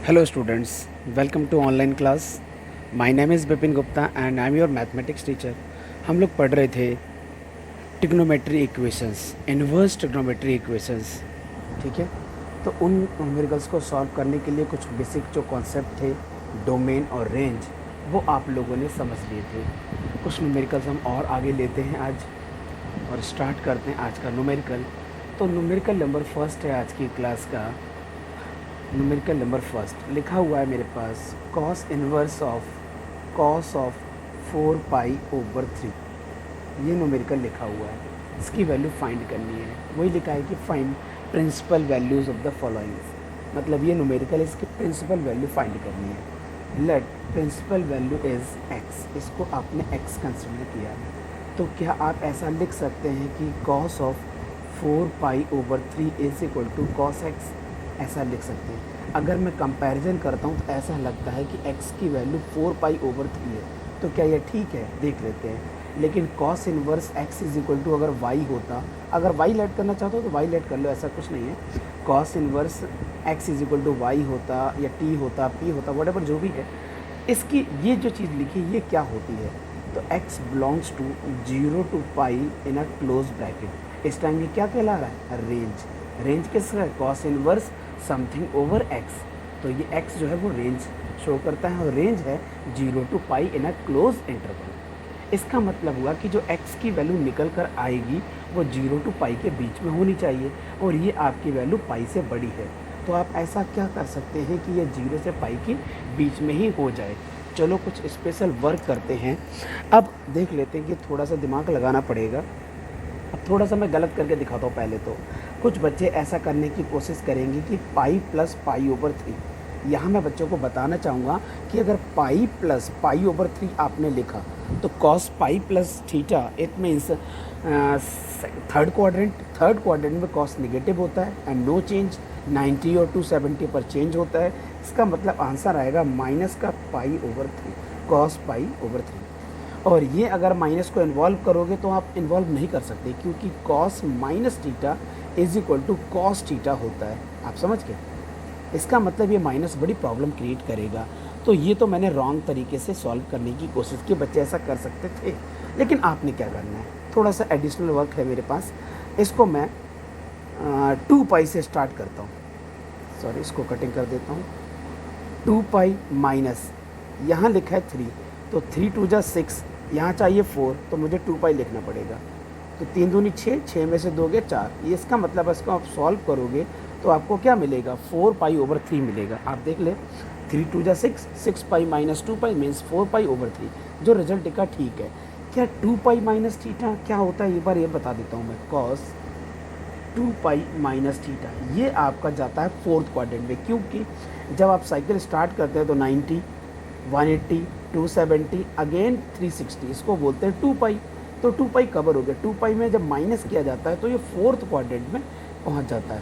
Hello students, welcome to online class. My name is Bipin Gupta and I am your mathematics teacher. हम लोग पढ़ रहे थे trigonometry equations, inverse trigonometry equations, ठीक है। तो उन न्यूमेरिकल्स को सॉल्व करने के लिए कुछ बेसिक जो कॉन्सेप्ट थे, डोमेन और रेंज, वो आप लोगों ने समझ लिए थे। कुछ न्यूमेरिकल्स हम और आगे लेते हैं आज और स्टार्ट करते हैं आज का न्यूमेरिकल। तो न्यूमेरिकल नंबर फर्स्ट है आज की क्लास का। न्यूमेरिकल नंबर फर्स्ट लिखा हुआ है मेरे पास cos inverse of cos of 4 pi over 3। ये न्यूमेरिकल लिखा हुआ है, इसकी वैल्यू फाइंड करनी है। वही लिखा है कि find principal values of the following, मतलब ये न्यूमेरिकल इसकी प्रिंसिपल वैल्यू फाइंड करनी है। Let principal value is x, इसको आपने एक्स कंसिडर किया। तो क्या आप ऐसा लिख सकते हैं कि cos of 4 pi over 3 is equal to cos x, ऐसा लिख सकते हैं। अगर मैं कंपैरिजन करता हूँ तो ऐसा लगता है कि x की वैल्यू 4 पाई ओवर 3 है, तो क्या ये ठीक है, देख लेते हैं। लेकिन cos inverse x is equal to अगर y होता, अगर y लेट करना चाहते हो तो y लेट कर लो, ऐसा कुछ नहीं है। cos inverse x is equal to y होता या t होता, p होता, व्हाटएवर जो भी है, इसकी ये जो चीज़ लिखी ये क्या होती है, तो x belongs to 0 to pi in a close bracket. इस टाइम ये क्या कहला रहा है, रेंज। रेंज किसका है, cos inverse something over x. तो ये एक्स जो है वो रेंज शो करता है और रेंज है 0 to pi in a close interval. इसका मतलब हुआ कि जो एक्स की वैल्यू निकल कर आएगी वो 0 टू पाई के बीच में होनी चाहिए और ये आपकी वैल्यू पाई से बड़ी है। तो आप ऐसा क्या कर सकते हैं कि ये 0 से पाई के बीच में ही हो जाए। चलो कुछ स्पेशल वर्क करते हैं। अब देख लेते हैं कि थोड़ा सा दिमाग लगाना पड़ेगा। अब थोड़ा सा मैं गलत करके दिखाता हूँ। पहले तो कुछ बच्चे ऐसा करने की कोशिश करेंगे कि पाई प्लस पाई ओवर 3। यहाँ मैं बच्चों को बताना चाहूँगा कि अगर पाई प्लस पाई ओवर 3 आपने लिखा तो cos pi plus theta, it means third quadrant में कॉस निगेटिव होता है एंड नो चेंज, 90 और 270 पर चेंज होता है। इसका मतलब आंसर आएगा माइनस का पाई ओवर 3, कॉस पाई ओवर 3। और ये अगर माइनस को इन्वॉल्व करोगे तो आप इन्वॉल्व नहीं कर सकते, क्योंकि cos minus theta is equal to cos theta होता है। आप समझ गए, इसका मतलब ये माइनस बड़ी प्रॉब्लम क्रिएट करेगा। तो ये तो मैंने रॉन्ग तरीके से सॉल्व करने की कोशिश की, बच्चे ऐसा कर सकते थे। लेकिन आपने क्या करना है, थोड़ा सा एडिशनल वर्क है मेरे पास। इसको मैं 2 पाई से स्टार्ट करता हूँ। सॉरी, इसको कटिंग कर देता हूँ। 2 पाई माइनस, यहाँ लिखा है 3, तो 3 2 जा 6, यहाँ चाहिए 4, तो मुझे 2 पाई लिखना पड़ेगा। तो 3 दूनी 6, 6 में से 2 गए 4। ये इसका मतलब इसको आप सॉल्व करोगे तो आपको क्या मिलेगा, 4 पाई ओवर 3 मिलेगा। आप देख ले, 3 2 जा 6, 6 पाई माइनस 2 पाई मीन्स 4 पाई ओवर 3। जो रिजल्ट दिखा ठीक है। क्या 2 पाई माइनस थीटा क्या होता है, एक बार ये बता देता हूँ मैं। कॉस 2 पाई माइनस थीटा ये आपका जाता है फोर्थ क्वाड्रेंट में, क्योंकि जब आप साइकिल स्टार्ट करते हैं तो 90, 180, 270, अगेन 360, इसको बोलते हैं 2 पाई। तो 2 पाई कवर हो गया। 2 पाई में जब माइनस किया जाता है तो ये फोर्थ क्वाड्रेंट में पहुंच जाता है।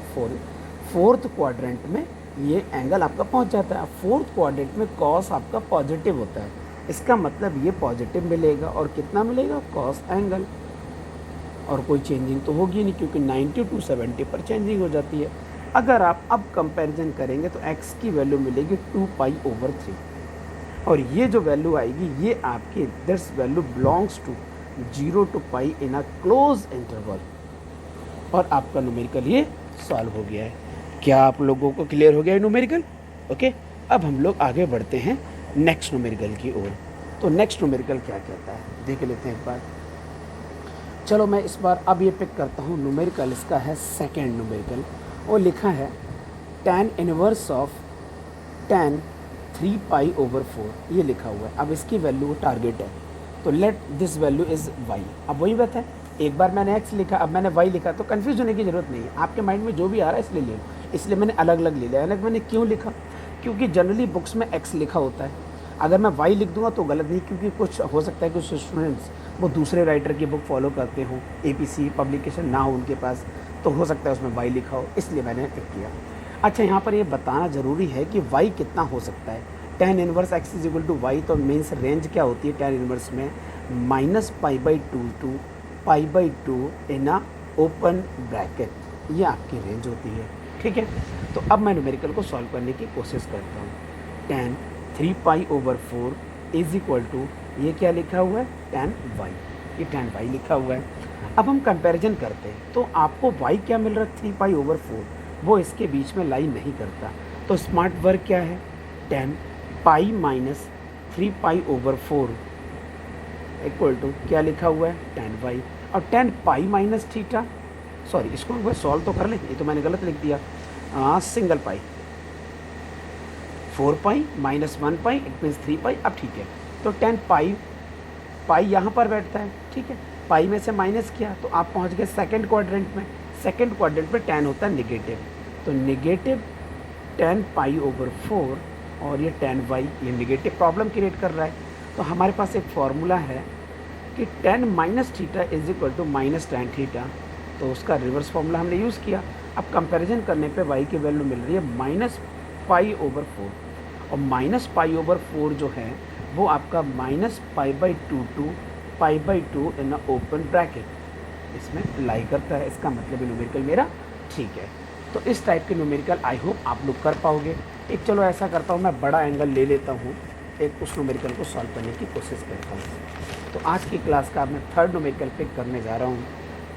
फोर्थ क्वाड्रेंट में ये एंगल आपका पहुंच जाता है। फोर्थ क्वाड्रेंट में कॉस आपका पॉजिटिव होता है, इसका मतलब ये पॉजिटिव मिलेगा। और कितना मिलेगा, कॉस एंगल। और कोई चेंजिंग तो होगी नहीं, क्योंकि 90 टू 70 पर चेंजिंग हो जाती है। अगर आप अब कंपैरिजन करेंगे तो x की वैल्यू मिलेगी 2 पाई ओवर 3, और ये जो वैल्यू आएगी ये आपकी this value belongs to 0 to pi in a close interval. और आपका न्यूमेरिकल ये सॉल्व हो गया है। क्या आप लोगों को क्लियर हो गया है न्यूमेरिकल? ओके, अब हम लोग आगे बढ़ते हैं नेक्स्ट न्यूमेरिकल की ओर। तो नेक्स्ट न्यूमेरिकल क्या कहता है देख लेते हैं एक बार। चलो मैं इस बार अब ये पिक करता हूँ न्यूमेरिकल, इसका है सेकेंड न्यूमेरिकल। वो लिखा है tan inverse of tan 3 pi over 4, ये लिखा हुआ है। अब इसकी वैल्यू टारगेट है, तो let this value is y। अब वही बात है, एक बार मैंने x लिखा, अब मैंने y लिखा, तो कन्फ्यूज होने की ज़रूरत नहीं है। आपके माइंड में जो भी आ रहा है इसलिए ले लो, इसलिए मैंने अलग अलग ले लिया। अलग मैंने क्यों लिखा, क्योंकि जनरली बुक्स में x लिखा होता है। अगर मैं y लिख दूंगा तो गलत नहीं, क्योंकि कुछ हो सकता है कुछ स्टूडेंट्स वो दूसरे राइटर की बुक फॉलो करते हो, APC पब्लिकेशन ना हो उनके पास, तो हो सकता है उसमें y लिखा हो, इसलिए मैंने टिक किया। अच्छा, यहाँ पर ये बताना ज़रूरी है कि y कितना हो सकता है। tan inverse x is equal to y, तो मीन्स रेंज क्या होती है tan इनवर्स में, minus pi by 2 to pi by 2 in a open bracket, ये आपकी रेंज होती है। ठीक है। तो अब मैं न्यूमेरिकल को सॉल्व करने की कोशिश करता हूँ। tan 3π/4 इज इक्वल टू, ये क्या लिखा हुआ है, tan y, ये tan y लिखा हुआ है। अब हम कंपैरिजन करते हैं, तो आपको y क्या मिल रहा है, 3π/4, वो इसके बीच में लाई नहीं करता। तो स्मार्ट वर्क क्या है, tan pi minus 3π/4 equal to क्या लिखा हुआ है, tan y। और tan pi minus theta, sorry इसको एक बार सॉल्व तो कर लें, ये तो मैंने गलत लिख दिया, single pi, 4π minus 1π it means 3π। अब ठीक है, तो tan पाई यहाँ पर बैठता है, ठीक है, पाई में से माइनस किया तो आप पहुँच गए सेकंड क्वाड्रेंट में। सेकंड क्वाड्रेंट में tan होता है निगेटिव, तो निगेटिव tan π/4 और ये tan y, ये निगेटिव प्रॉब्लम क्रिएट कर रहा है। तो हमारे पास एक फॉर्मूला है कि tan minus theta is equal to minus tan theta, तो उसका रिवर्स फार्मूला हमने यूज़ किया। अब कंपैरिजन करने पे y की वैल्यू मिल रही है -π/4, और -π/4 जो है वो आपका -π/2 टू π/2 इन ओपन ब्रैकेट, इसमें लाई करता है। इसका मतलब न्यूमेरिकल मेरा ठीक है। तो इस टाइप के न्यूमेरिकल आई होप आप लोग कर पाओगे। एक चलो ऐसा करता हूँ, मैं बड़ा एंगल ले लेता हूँ, एक उस न्यूमेरिकल को सॉल्व करने की कोशिश करता हूँ। तो आज की क्लास का मैं थर्ड न्यूमेरिकल पिक करने जा रहा हूँ।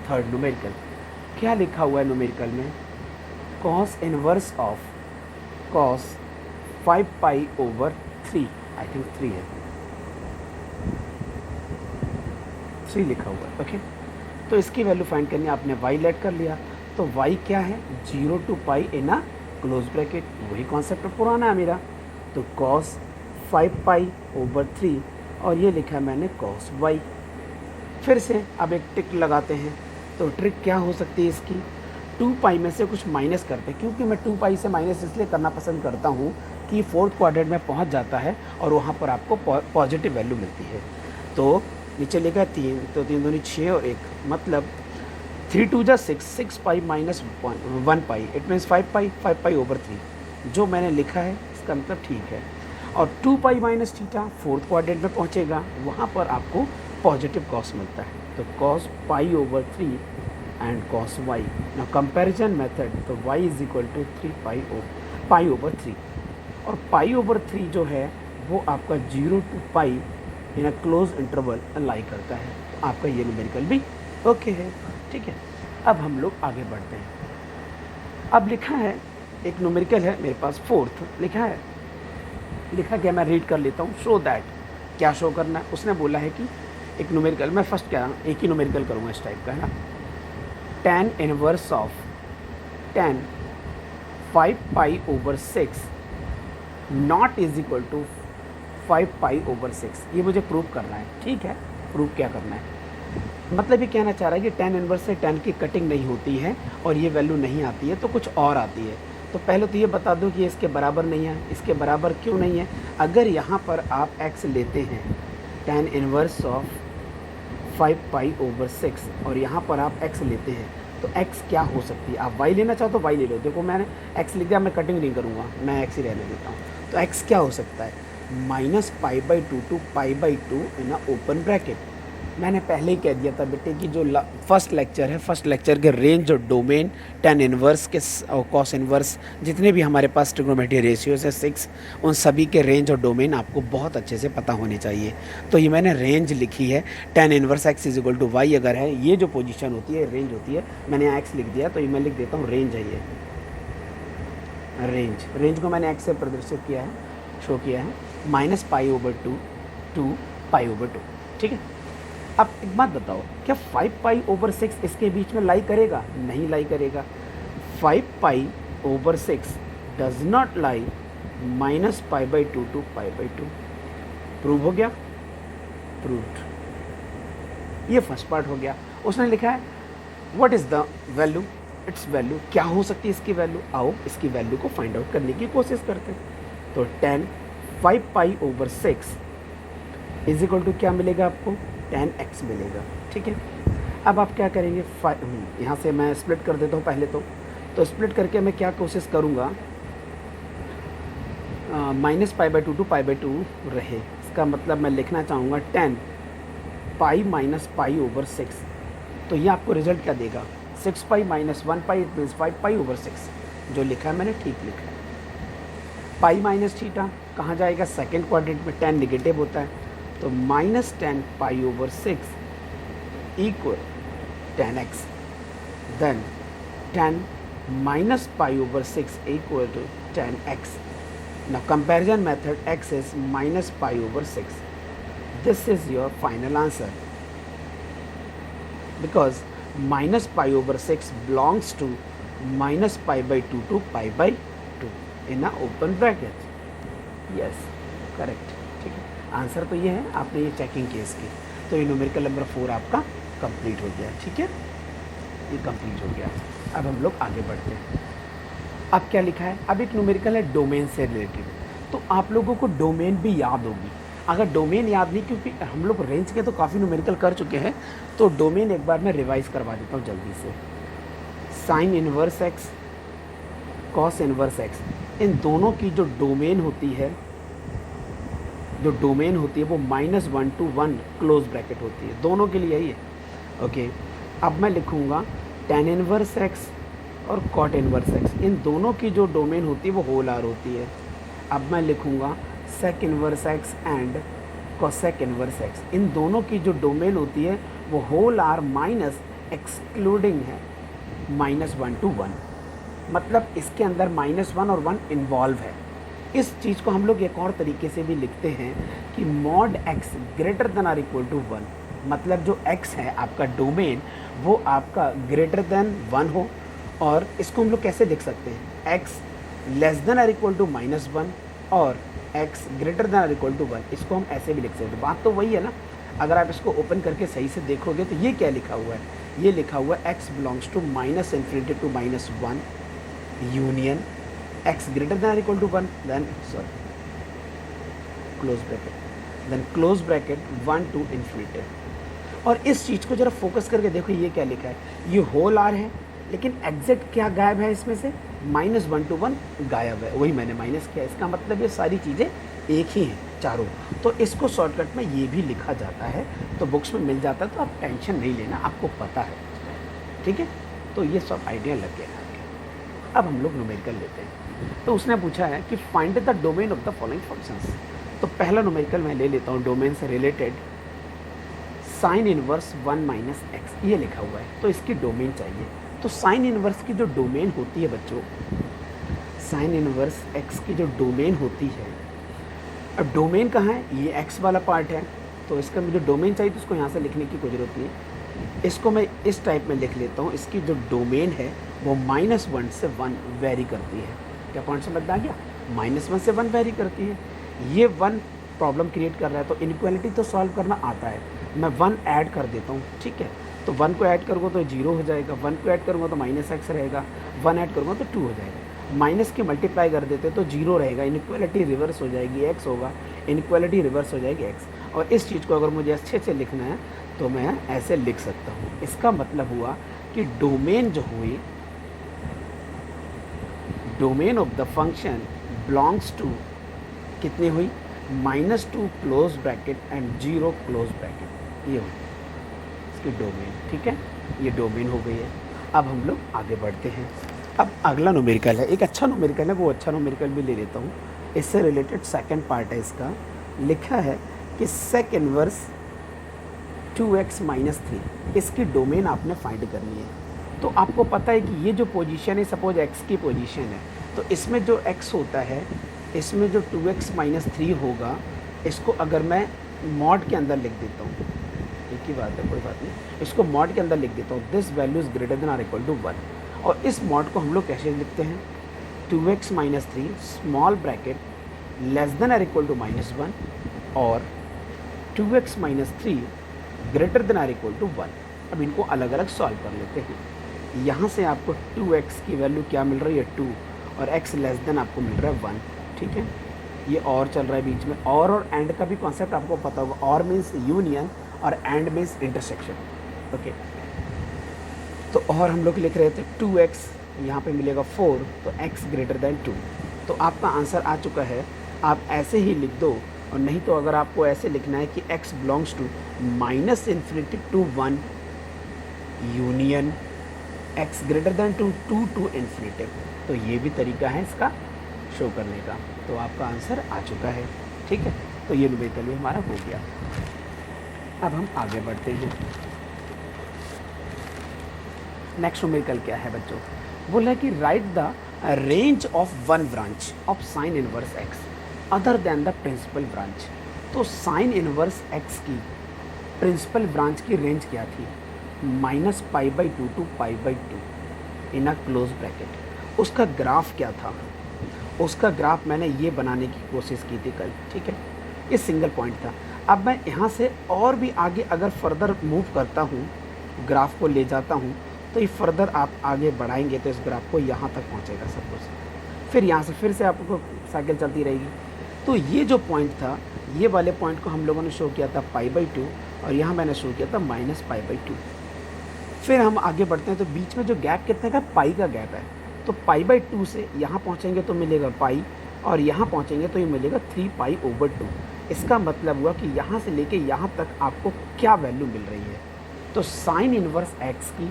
थर्ड न्यूमेरिकल क्या लिखा हुआ है न्यूमेरिकल में, cos inverse of cos 5π/3, I think 3 है, 3 लिखा हुआ है, ओके। तो इसकी वैल्यू फाइंड करनी है, आपने y लेट कर लिया, तो y क्या है, 0 to π in a close bracket, वही कॉन्सेप्ट पुराना है मेरा। तो cos 5π/3 और ये लिखा है मैंने cos y। फिर से अब एक टिक लगाते हैं, तो ट्रिक क्या हो सकती है इसकी, 2π में से कुछ माइनस करते हैं, क्योंकि मैं 2π से माइनस इसलिए करना पसंद करता हूँ कि फोर्थ क्वाड्रेंट में पहुँच जाता है और वहाँ पर आपको पॉजिटिव वैल्यू मिलती है। तो नीचे लिखा है 3, तो 3 दूनी 6 और 1, मतलब 3 2 जा 6, 6π माइनस 1π इट मीन्स 5π/3, जो मैंने लिखा है इसका मतलब ठीक है। और 2π माइनस थीटा फोर्थ क्वाड्रेंट में पहुँचेगा, वहाँ पर आपको पॉजिटिव कॉस मिलता है। तो cos π/3 एंड cos y, ना कंपैरिजन मेथड, तो y इज इक्वल टू 3π/3, और π/3 जो है वो आपका 0 to π in a close interval lie करता है। तो आपका ये न्यूमेरिकल भी ओके है, ठीक है। अब हम लोग आगे बढ़ते हैं। अब लिखा है एक न्यूमेरिकल है मेरे पास, फोर्थ लिखा क्या, मैं रीड कर लेता हूँ। शो दैट, क्या शो करना है, उसने बोला है कि एक न्यूमेरिकल, मैं फर्स्ट क्या एक ही न्यूमेरिकल करूँगा इस टाइप का, है ना। tan inverse of tan 5π/6 not is equal to 5π/6, ये मुझे प्रूव करना है, ठीक है। प्रूव क्या करना है, मतलब ये कहना चाह रहा है कि tan इनवर्स से tan की कटिंग नहीं होती है और ये वैल्यू नहीं आती है, तो कुछ और आती है। तो पहले तो ये बता दो कि इसके बराबर नहीं है। इसके बराबर क्यों नहीं है, अगर यहाँ पर आप x लेते हैं tan इनवर्स ऑफ 5π/6 और यहाँ पर आप x लेते हैं, तो x क्या हो सकती है। आप y लेना चाहो तो y ले लो, देखो मैंने x लिख दिया, मैं कटिंग नहीं करूँगा, मैं x ही रहने देता हूँ। तो x क्या हो सकता है, -π/2 to π/2 in a open bracket. मैंने पहले ही कह दिया था बेटे कि जो फर्स्ट लेक्चर है, फर्स्ट लेक्चर के रेंज और डोमेन, tan इनवर्स के और cos इनवर्स, जितने भी हमारे पास ट्रिग्नोमेट्री रेशियोज है 6, उन सभी के रेंज और डोमेन आपको बहुत अच्छे से पता होने चाहिए। तो ये मैंने रेंज लिखी है, tan inverse x is equal to y अगर है, ये जो पोजीशन होती है रेंज होती है, मैंने यहाँ x लिख दिया, तो ये मैं लिख देता हूँ रेंज है। ये रेंज को मैंने x से प्रदर्शित किया है, शो किया है, -π/2 टू π/2, ठीक है। अब एक बात बताओ, क्या 5π/6 इसके बीच में लाई करेगा, नहीं लाई करेगा। 5π/6 does not lie -π/2 to π/2, prove हो गया, प्रूव्ड। ये फर्स्ट पार्ट हो गया। उसने लिखा है what is the value, it's value, क्या हो सकती है इसकी वैल्यू। आओ इसकी वैल्यू को फाइंड आउट करने की कोशिश करते हैं। तो tan 5π/6 इज इक्वल टू क्या मिलेगा आपको, tan x मिलेगा, ठीक है। अब आप क्या करेंगे, यहाँ से मैं स्प्लिट कर देता हूँ पहले तो स्प्लिट करके मैं क्या कोशिश करूँगा, -π/2 टू π/2 रहे। इसका मतलब मैं लिखना चाहूँगा tan π - π/6, तो ये आपको रिजल्ट क्या देगा, 6π - 1π इट मीन्स 5π/6। जो लिखा है मैंने ठीक लिखा है। पाई माइनस थीटा कहाँ जाएगा, सेकेंड क्वाड्रेंट में, 10 निगेटिव होता है, तो -10 pi over 6 equal 10x, then 10 minus pi over 6 equal to 10x. Now comparison method, x is minus pi over 6. This is your final answer, because minus pi over 6 belongs to minus pi by 2 to pi by 2 in a open bracket. Yes, correct. ठीक है, answer तो ये है, आपने ये checking case की, तो ये न्यूमेरिकल नंबर 4 आपका कंप्लीट हो गया। ठीक है, ये कंप्लीट हो गया। अब हम लोग आगे बढ़ते हैं। अब क्या लिखा है, अब एक न्यूमेरिकल है डोमेन से रिलेटेड, तो आप लोगों को डोमेन भी याद होगी। अगर डोमेन याद नहीं, क्योंकि हम लोग रेंज के तो काफ़ी न्यूमेरिकल कर चुके हैं, तो डोमेन एक बार मैं रिवाइज करवा देता हूँ जल्दी से। Sine inverse x, cos inverse x, इन दोनों की जो डोमेन होती है, वो -1 to 1 क्लोज ब्रैकेट होती है, दोनों के लिए यही है। ओके, अब मैं लिखूँगा tan इनवर्स एक्स और कॉट इनवर्स एक्स, इन दोनों की जो डोमेन होती है वो होल आर होती है। अब मैं लिखूँगा sec inverse x and cosec inverse x, इन दोनों की जो डोमेन होती है वो होल आर माइनस एक्सक्लूडिंग है -1 to 1, मतलब इसके अंदर -1 और 1 इन्वॉल्व है। इस चीज़ को हम लोग एक और तरीके से भी लिखते हैं कि mod x greater than or equal to 1, मतलब जो x है आपका डोमेन, वो आपका ग्रेटर देन 1 हो। और इसको हम लोग कैसे लिख सकते हैं, x less than or equal to -1 और x greater than or equal to 1, इसको हम ऐसे भी लिख सकते हैं। बात तो वही है ना, अगर आप इसको ओपन करके सही से देखोगे तो ये क्या लिखा हुआ है, ये लिखा हुआ है x belongs to -∞ to -1 union x greater than or equal to 1, then close bracket 1 to ∞। और इस चीज़ को ज़रा फोकस करके देखो, ये क्या लिखा है, ये होल आर है, लेकिन एग्जैक्ट क्या गायब है इसमें से, -1 to 1 गायब है, वही मैंने माइनस किया। इसका मतलब ये सारी चीज़ें एक ही हैं चारों, तो इसको शॉर्टकट में ये भी लिखा जाता है, तो बुक्स में मिल जाता है, तो आप टेंशन नहीं लेना, आपको पता है। ठीक है, तो ये सब आइडिया लग गया। अब हम लोग न्यूमेरिकल लेते हैं। तो उसने पूछा है कि find the domain of the following functions. तो पहला न्यूमेरिकल मैं ले लेता हूँ डोमेन से रिलेटेड, साइन इनवर्स 1 - x, ये लिखा हुआ है, तो इसकी डोमेन चाहिए। तो साइन इनवर्स की जो डोमेन होती है बच्चों, साइन इनवर्स x की जो डोमेन होती है, अब डोमेन कहाँ है, ये x वाला पार्ट है, तो इसका मुझे डोमेन चाहिए, तो इसको यहाँ से लिखने की कोई ज़रूरत नहीं है। इसको मैं इस टाइप में लिख लेता हूँ, इसकी जो डोमेन है वो -1 से 1 वेरी करती है। क्या पॉइंट समझ में आ गया, -1 से 1 वेरी करती है। ये 1 प्रॉब्लम क्रिएट कर रहा है, तो इनइक्वालिटी तो सॉल्व करना आता है, मैं 1 ऐड कर देता हूँ। ठीक है, तो 1 को ऐड करूँगा तो 0 हो जाएगा, 1 को ऐड करूँगा तो -x रहेगा, 1 ऐड करूँगा तो 2 हो जाएगा, माइनस की मल्टीप्लाई कर देते तो 0 रहेगा, इनइक्वालिटी रिवर्स हो जाएगी, x होगा, इनइक्वालिटी रिवर्स हो जाएगी x। और इस चीज़ को अगर मुझे अच्छे से लिखना है तो मैं ऐसे लिख सकता हूँ। इसका मतलब हुआ कि डोमेन जो हुई, domain of the function belongs to कितनी हुई, -2 close bracket and 0 close bracket, ये हुई इसकी डोमेन। ठीक है, ये डोमेन हो गई है। अब हम लोग आगे बढ़ते हैं। अब अगला न्यूमेरिकल है, एक अच्छा न्यूमेरिकल है, वो अच्छा न्यूमेरिकल भी ले लेता हूँ। इससे रिलेटेड सेकंड पार्ट है इसका, लिखा है कि सेक इनवर्स 2x - 3, इसकी डोमेन आपने फाइंड करनी है। तो आपको पता है कि ये जो पोजीशन है, सपोज x की पोजीशन है, तो इसमें जो x होता है, इसमें जो 2x - 3 होगा, इसको अगर मैं मॉड के अंदर लिख देता हूँ, एक ही बात है, कोई बात नहीं, इसको मॉड के अंदर लिख देता हूँ, this value is greater than or equal to 1। और इस मॉड को हम लोग कैसे लिखते हैं, 2x - 3 small bracket less than or equal to -1 और 2x - 3 greater than or equal to 1। अब इनको अलग अलग सॉल्व कर लेते हैं। यहाँ से आपको 2x की वैल्यू क्या मिल रही है, 2, और x लेस देन आपको मिल रहा है 1। ठीक है, ये और चल रहा है बीच में, और एंड का भी कॉन्सेप्ट आपको पता होगा, और मीन्स यूनियन और एंड मीन्स इंटरसेक्शन। ओके, तो और हम लोग लिख रहे थे 2x, यहाँ पे मिलेगा 4, तो x ग्रेटर देन 2। तो आपका आंसर आ चुका है, आप ऐसे ही लिख दो। और नहीं तो अगर आपको ऐसे लिखना है कि x belongs to -∞ to 1 union x greater than to to infinitive. तो ये भी तरीका है इसका शो करने का। तो आपका आंसर आ चुका है, ठीक है। तो ये न्यूमेरिकल भी हमारा हो गया। अब हम आगे बढ़ते हैं। नेक्स्ट न्यूमेरिकल क्या है बच्चों? बोला है कि write the range of one branch of sine inverse x other than the principal branch. तो साइन इनवर्स एक्स की प्रिंसिपल ब्रांच की रेंज क्या थी? -π/2 to π/2 in a close bracket. उसका ग्राफ क्या था? उसका ग्राफ मैंने ये बनाने की कोशिश की थी कल, ठीक है। ये सिंगल पॉइंट था। अब मैं यहाँ से और भी आगे अगर फर्दर मूव करता हूँ, ग्राफ को ले जाता हूँ, तो ये फर्दर आप आगे बढ़ाएंगे तो इस ग्राफ को यहाँ तक पहुँचेगा सब कुछ। फिर यहाँ से फिर से आपको साइकिल चलती रहेगी। तो ये जो पॉइंट था, ये वाले पॉइंट को हम लोगों ने शो किया था π/2 और यहाँ मैंने शो किया था -π/2। फिर हम आगे बढ़ते हैं तो बीच में जो गैप कितने का? पाई का गैप है। तो π/2 से यहाँ पहुँचेंगे तो मिलेगा पाई और यहाँ पहुँचेंगे तो ये मिलेगा 3π/2। इसका मतलब हुआ कि यहाँ से लेके यहाँ तक आपको क्या वैल्यू मिल रही है? तो साइन इनवर्स एक्स की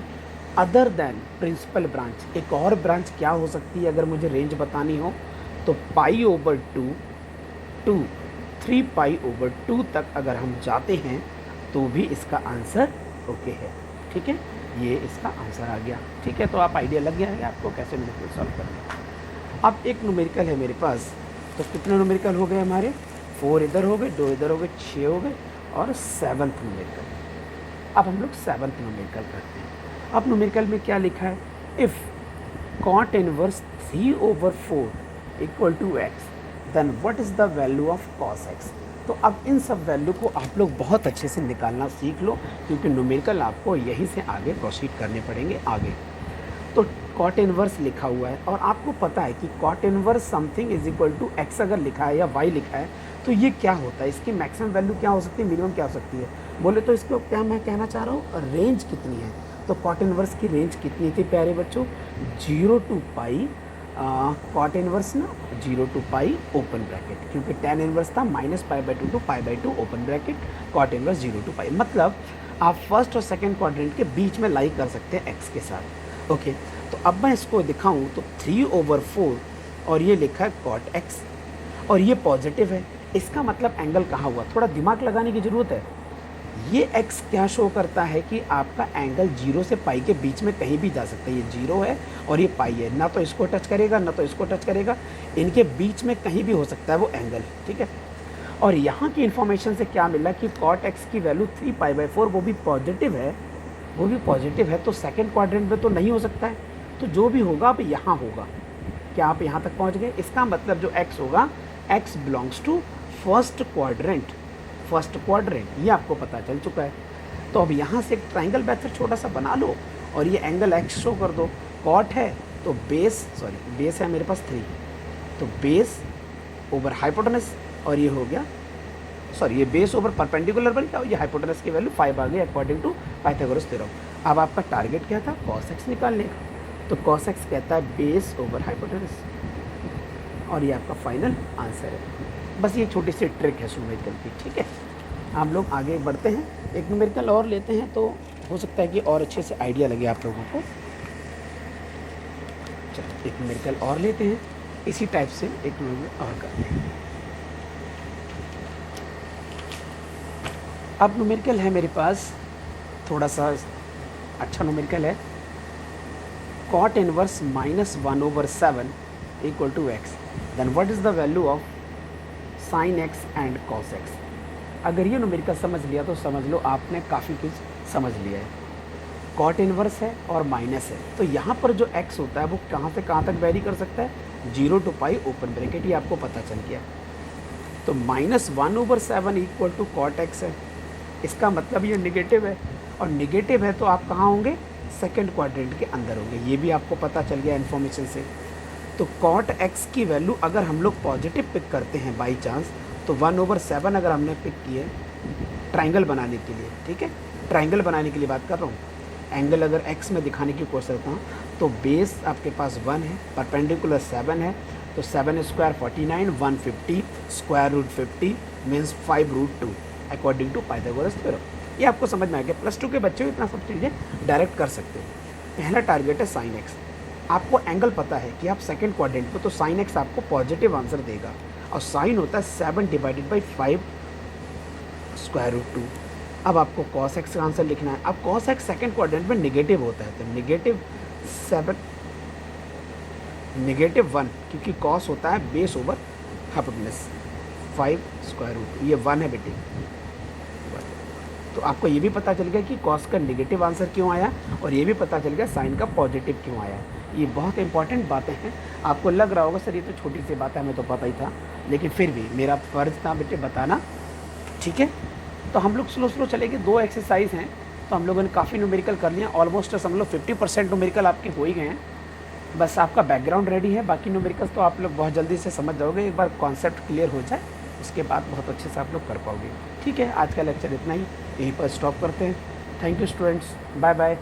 अदर देन प्रिंसिपल ब्रांच, एक और ब्रांच क्या हो सकती है अगर मुझे रेंज बतानी हो? तो π/2 टू 3π/2 तक अगर हम जाते हैं तो भी इसका आंसर ओके है, ठीक है। ये इसका आंसर आ गया, ठीक है। तो आप आइडिया लग गया है आपको कैसे न्यूमेरिकल सॉल्व करना। अब एक न्यूमेरिकल है मेरे पास, तो कितने न्यूमेरिकल हो गए हमारे? 4 इधर हो गए, 2 इधर हो गए, 6 हो गए और 7th न्यूमेरिकल। अब हम लोग 7th न्यूमेरिकल करते हैं। अब न्यूमेरिकल में क्या लिखा है? If cot inverse 3/4 equal to x then what is the value of cos x। तो अब इन सब वैल्यू को आप लोग बहुत अच्छे से निकालना सीख लो, क्योंकि न्यूमेरिकल आपको यहीं से आगे प्रोसीड करने पड़ेंगे आगे। तो कॉट इनवर्स लिखा हुआ है और आपको पता है कि cot inverse something is equal to x अगर लिखा है या वाई लिखा है तो ये क्या होता है? इसकी मैक्सिमम वैल्यू क्या हो सकती है, मिनिमम क्या हो सकती है? बोले तो इसको क्या मैं कहना चाह रहा हूँ, रेंज कितनी है। तो कॉट इनवर्स की रेंज कितनी थी प्यारे बच्चों? 0 टू पाई कॉट इनवर्स ना 0 टू पाई ओपन ब्रैकेट, क्योंकि tan इनवर्स था -π/2 to π/2 open bracket, cot inverse 0 to pi. मतलब आप फर्स्ट और सेकंड क्वाड्रेंट के बीच में लाई कर सकते हैं x के साथ, ओके। तो अब मैं इसको दिखाऊं तो 3/4 और ये लिखा है cot x और ये पॉजिटिव है। इसका मतलब एंगल कहाँ हुआ? थोड़ा दिमाग लगाने की ज़रूरत है। ये x क्या शो करता है कि आपका एंगल 0 से पाई के बीच में कहीं भी जा सकता है। ये 0 है और ये पाई है, ना तो इसको टच करेगा ना तो इसको टच करेगा, इनके बीच में कहीं भी हो सकता है वो एंगल, ठीक है। और यहाँ की इन्फॉर्मेशन से क्या मिला कि cot x की वैल्यू 3π/4 वो भी पॉजिटिव है, वो भी पॉजिटिव है। तो सेकेंड क्वाड्रेंट में तो नहीं हो सकता है, तो जो भी होगा अब यहाँ होगा। क्या आप यहाँ तक पहुँच गए? इसका मतलब जो x होगा, x belongs to first quadrant, first quadrant, ये आपको पता चल चुका है। तो अब यहाँ से एक ट्राइंगल मेथड छोटा सा बना लो और ये एंगल x शो कर दो। कॉट है तो बेस है मेरे पास 3, तो बेस ओवर हाइपोटेनस और ये हो गया, ये बेस ओवर परपेंडिकुलर बन गया और ये हाइपोटेनस की वैल्यू 5 आ गई अकॉर्डिंग टू पाइथागोरस थ्योरम। अब आपका टारगेट क्या था? cos x निकालने का। तो cos x कहता है बेस ओवर हाइपोटेनस और ये आपका फाइनल आंसर है। बस ये छोटी सी ट्रिक है न्यूमेरिकल की, ठीक है। हम लोग आगे बढ़ते हैं, एक न्यूमेरिकल और लेते हैं तो हो सकता है कि और अच्छे से आइडिया लगे आप लोगों को। चलो एक न्यूमेरिकल और लेते हैं, इसी टाइप से एक न्यूमेरिकल और करते हैं। अब न्यूमेरिकल है मेरे पास थोड़ा सा अच्छा न्यूमेरिकल है। cot inverse -1/7 equal to x then what is the value of sine x and cos x. अगर ये न्यूमेरिकल समझ लिया तो समझ लो आपने काफ़ी कुछ समझ लिया है। कॉट इनवर्स है और माइनस है, तो यहाँ पर जो x होता है वो कहाँ से कहाँ तक वेरी कर सकता है? 0 टू पाई ओपन ब्रैकेट, ये आपको पता चल गया। तो -1/7 इक्वल टू कॉट एक्स है, इसका मतलब ये निगेटिव है और निगेटिव है तो आप कहाँ होंगे? सेकेंड क्वाड्रेंट के अंदर होंगे, ये भी आपको पता चल गया इन्फॉर्मेशन से। तो cot x की वैल्यू अगर हम लोग पॉजिटिव पिक करते हैं बाई चांस, तो 1/7 अगर हमने पिक किए ट्राइंगल बनाने के लिए, ठीक है, ट्राइंगल बनाने के लिए बात कर रहा हूँ। एंगल अगर x में दिखाने की कोशिश करता हूँ तो बेस आपके पास 1 है, परपेंडिकुलर 7 है, तो 7 square 49, 150 square root 50 means 5√2 according to Pythagoras theorem. ये आपको समझ में आ गया। +2 के बच्चे इतना सब चीज़ें डायरेक्ट कर सकते हैं। पहला टारगेट है साइन एक्स। आपको एंगल पता है कि आप सेकंड क्वाड्रेंट पे, तो साइन एक्स आपको पॉजिटिव आंसर देगा, और साइन होता है 7 डिवाइडेड बाई 5 स्क्वायर रूट 2। अब आपको कॉस एक्स का आंसर लिखना है। अब कॉस एक्स सेकंड क्वाड्रेंट में निगेटिव होता है, तो -1, क्योंकि कॉस होता है base over hypotenuse 5 square root, ये 1 है बेटे। तो आपको ये भी पता चल गया कि कॉस का नेगेटिव आंसर क्यों आया, और ये भी पता चल गया साइन का पॉजिटिव क्यों आया। ये बहुत इंपॉर्टेंट बातें हैं। आपको लग रहा होगा सर ये तो छोटी सी बात है, हमें तो पता ही था, लेकिन फिर भी मेरा फ़र्ज़ था बेटे बताना, ठीक है। तो हम लोग स्लो चलेंगे। 2 एक्सरसाइज हैं, तो हम लोगों ने काफ़ी न्यूमेरिकल कर लिया, ऑलमोस्ट हम लोग 50% न्यूमेरिकल आपके हो ही गए हैं। बस आपका बैकग्राउंड रेडी है, बाकी न्यूमेरिकल्स तो आप लोग बहुत जल्दी से समझ जाओगे। एक बार कॉन्सेप्ट क्लियर हो जाए उसके बाद बहुत अच्छे से आप लोग कर पाओगे। ठीक है, आज का लेक्चर इतना ही, यहीं पर स्टॉप करते हैं। Thank you students, bye bye.